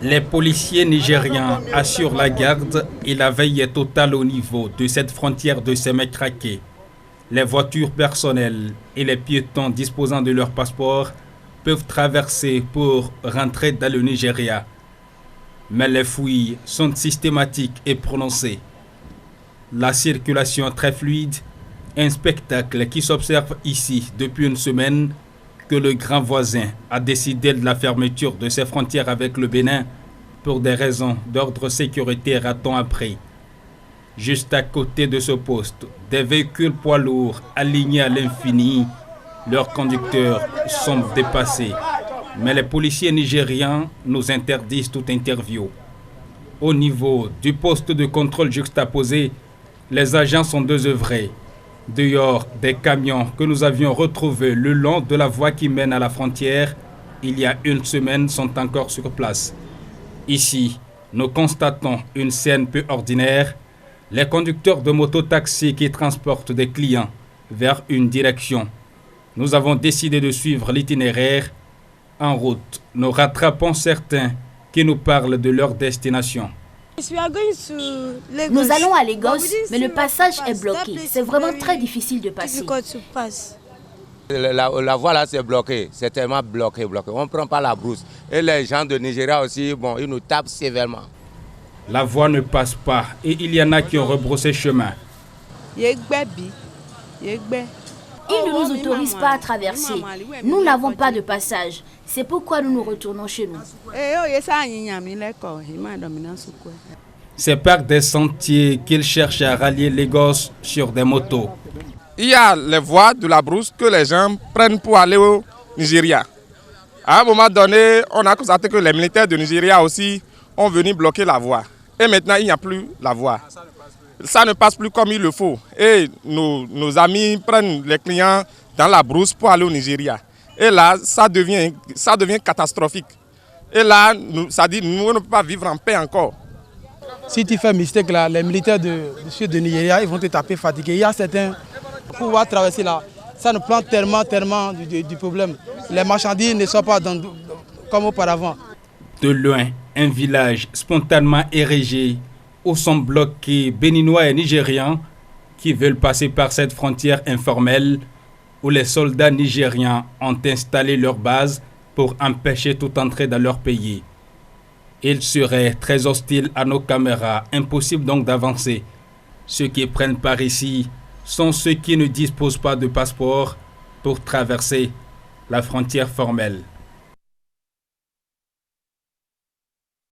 Les policiers nigériens assurent la garde et la veille est totale au niveau de cette frontière de Sémékraké. Les voitures personnelles et les piétons disposant de leur passeport peuvent traverser pour rentrer dans le Nigeria. Mais les fouilles sont systématiques et prononcées. La circulation très fluide, un spectacle qui s'observe ici depuis une semaine que le grand voisin a décidé de la fermeture de ses frontières avec le Bénin pour des raisons d'ordre sécuritaire, a-t-on appris. Juste à côté de ce poste, des véhicules poids lourds alignés à l'infini, leurs conducteurs sont dépassés. Mais les policiers nigériens nous interdisent toute interview. Au niveau du poste de contrôle juxtaposé, les agents sont désœuvrés. Dehors, des camions que nous avions retrouvés le long de la voie qui mène à la frontière, il y a une semaine, sont encore sur place. Ici, nous constatons une scène peu ordinaire. Les conducteurs de moto-taxi qui transportent des clients vers une direction. Nous avons décidé de suivre l'itinéraire. En route, nous rattrapons certains qui nous parlent de leur destination. Nous allons à Lagos, mais le passage est bloqué. C'est vraiment très difficile de passer. La voie là c'est bloqué, c'est tellement bloqué. On ne prend pas la brousse. Et les gens de Nigeria aussi, bon, ils nous tapent sévèrement. La voie ne passe pas et il y en a qui ont rebroussé chemin. Ils ne nous autorisent pas à traverser. Nous n'avons pas de passage. C'est pourquoi nous nous retournons chez nous. C'est par des sentiers qu'ils cherchent à rallier Lagos sur des motos. Il y a les voies de la brousse que les gens prennent pour aller au Nigeria. À un moment donné, on a constaté que les militaires du Nigeria aussi ont venu bloquer la voie. Et maintenant, il n'y a plus la voie. Ça ne passe plus comme il le faut. Et nos amis prennent les clients dans la brousse pour aller au Nigeria. Et là, ça devient catastrophique. Et là, ça dit nous ne pouvons pas vivre en paix encore. Si tu fais mistake là, les militaires de Nigeria, ils vont te taper fatigué. Il y a certains, pour pouvoir traverser là, ça nous prend tellement du problème. Les marchandises ne sont pas comme auparavant. De loin, un village spontanément érigé où sont bloqués Béninois et Nigérians qui veulent passer par cette frontière informelle où les soldats nigériens ont installé leur base pour empêcher toute entrée dans leur pays. Ils seraient très hostiles à nos caméras, impossible donc d'avancer. Ceux qui prennent par ici sont ceux qui ne disposent pas de passeport pour traverser la frontière formelle.